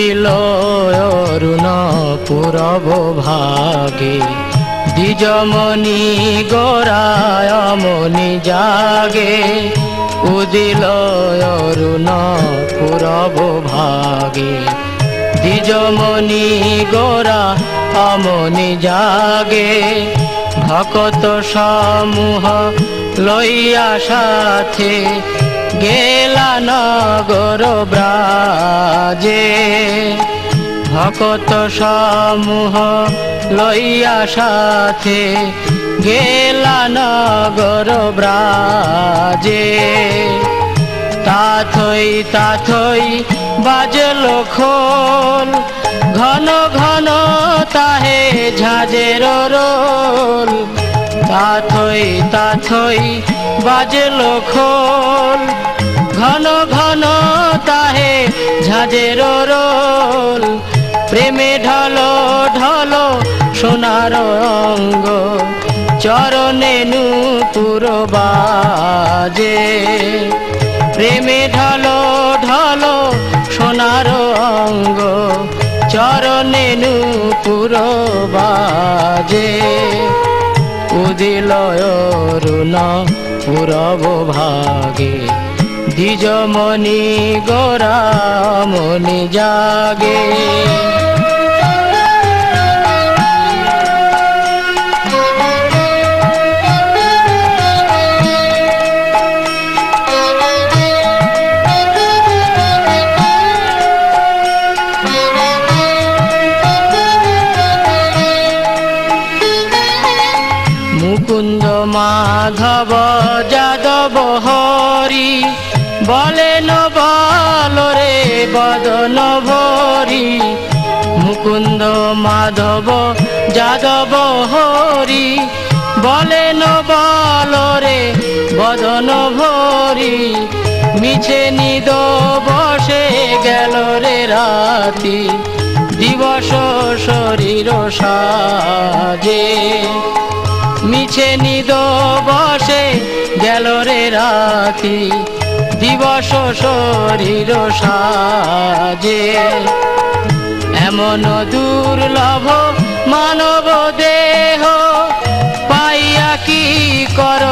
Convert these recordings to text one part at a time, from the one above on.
উদিল অরুণ পূরব ভাগে, দ্বিজমণি গোরায় মণি জাগে। উদিল অরুণ পূরব ভাগে, দ্বিজমণি গোরা অমনি জাগে। ভকত সমূহ লইয়া সাথে, গেলা নগর ব্রাজে। ভকত সমূহ লইয়া সাথে, গেলা নগর ব্রাজে। তাথই তাথই বাজল খোল, ঘন ঘন তাহে ঝাঁঝের রোল। তাথই তাথই বাজল খোল, ঘন ঘন তাহে ঝাঁঝের রোল। প্রেমে ঢলো ঢলো সোনার অঙ্গ, চরণে নূপুর বাজে। প্রেমে ঢলো ঢলো সোনার অঙ্গ, চরণে নূপুর বাজে। উদিল অরুণ পূরব ভাগে, দ্বিজমণি গোরা মণি জাগে। মুকুন্দ মাধব যাদব হরি, বলেন বল রে বদন ভরি। মুকুন্দ মাধব যাদব হরি, বলেন বল রে বদন ভরি। মিছে নিদ বসে গেল রে রাতি, দিবস শরীর সাজে। মিছে নিদ বসে গেল রে রাতি, দিবস শরীর সাজে। এমন দুর্লভ মানব দেহ, পাইয়া কি কর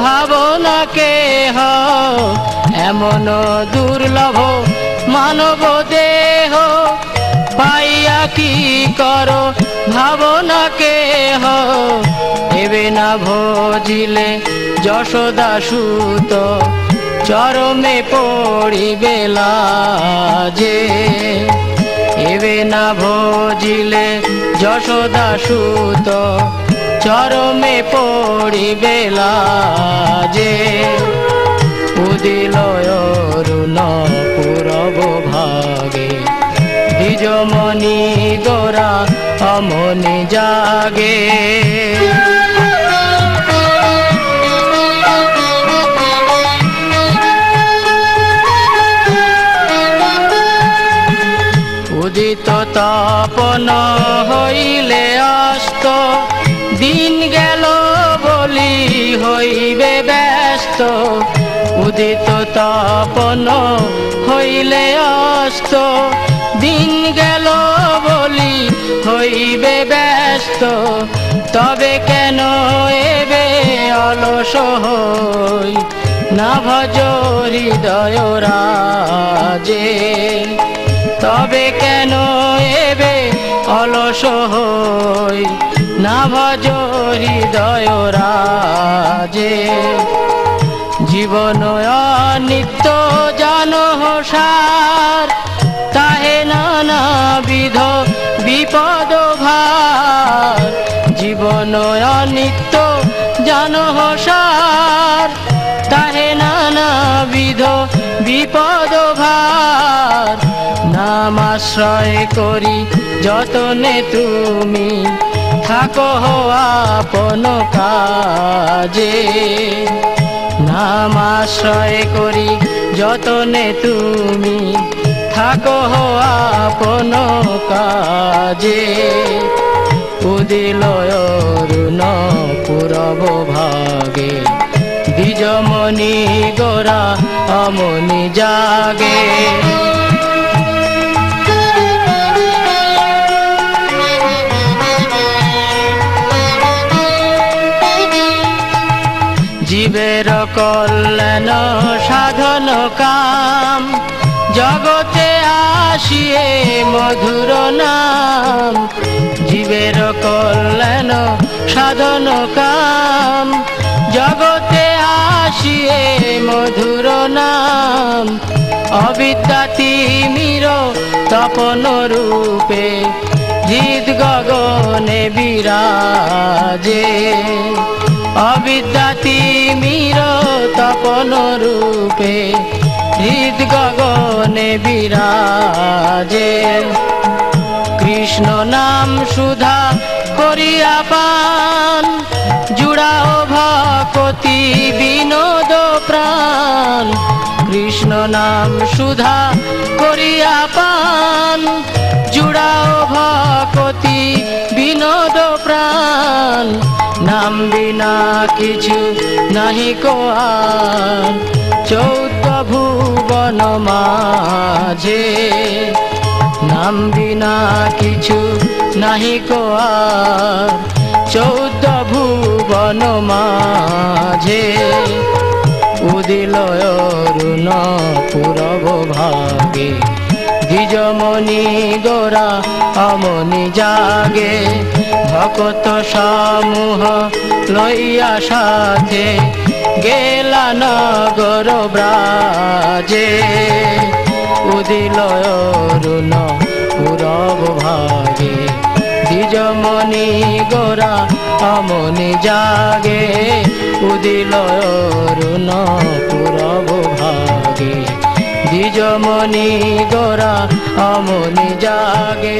ভাবনা কেহ। এমন দুর্লভ মানব দেহ, পাইয়া কি কর ভাবনা কেহ। এবে না ভজিলে যশোদা সুত, চরমে পড়িবে লাজে। এবে না ভজিলে যশোদা সুত, চরমে পড়িবে লাজে। উদিল অরুণ পূরব ভাগে, দ্বিজমণি গোরা অমনি জাগে। উদিত তপন হইলে অস্ত, দিন গেল বলি হইবে ব্যস্ত। উদিত তপন হইলে অস্ত, দিন গেল বলি হইবে ব্যস্ত। তবে কেন এবে অলস হই, না ভজ হৃদয় রাজে। তবে কেন এবে অলস হই, না ভজ হৃদয় রাজে। জীবন অনিত্য জানো সার, তাহে নানাবিধ বিপদ ভার। জীবন অনিত্য জানো সার, তাহে নানাবিধ বিপদ ভার। নাম আশ্রয় করি যতনে তুমি, থাকো আপন কাজে। নাম আশ্রয় করি যতনে তুমি, থাকো আপন কাজে। উদিল অরুণ পূরব ভাগে, দ্বিজমণি গোরা অমনি জাগে। জীবের কল্যাণ সাধন কাম, জগতে আসিয়ে মধুর নাম। জীবের কল্যাণ সাধন কাম, জগতে আসিয়ে মধুর নাম। অবিদ্যা তিমির তপন রূপে হৃদ গগনে বিরাজে। অবিদ্যা তিমির তপন রূপে হৃদ গগনে বিরাজে। কৃষ্ণ নাম সুধা করিয়া পান, জুড়াও ভকতি বিনোদ প্রাণ। কৃষ্ণ নাম সুধা করিয়া পান, জুড়াও ভকতি বিনোদ প্রাণ। নাম বিনা কিছু নাহি কো আর, 14 ভুবন মাঝে। নাম বিনা কিছু নাহি কো আর, 14 ভুবন মাঝে। উদিল অরুণ পূরব ভাগে, দ্বিজমণি গোরা অমনি জাগে। ভকত সমূহ লইয়া সাথে, গেলা নগর ব্রাজে। উদিল অরুণ পূরব ভাগে, দ্বিজমণি গোরা অমনি জাগে। উদিল অরুণ পূরব ভাগে, দ্বিজমণি গোরা অমনি জাগে।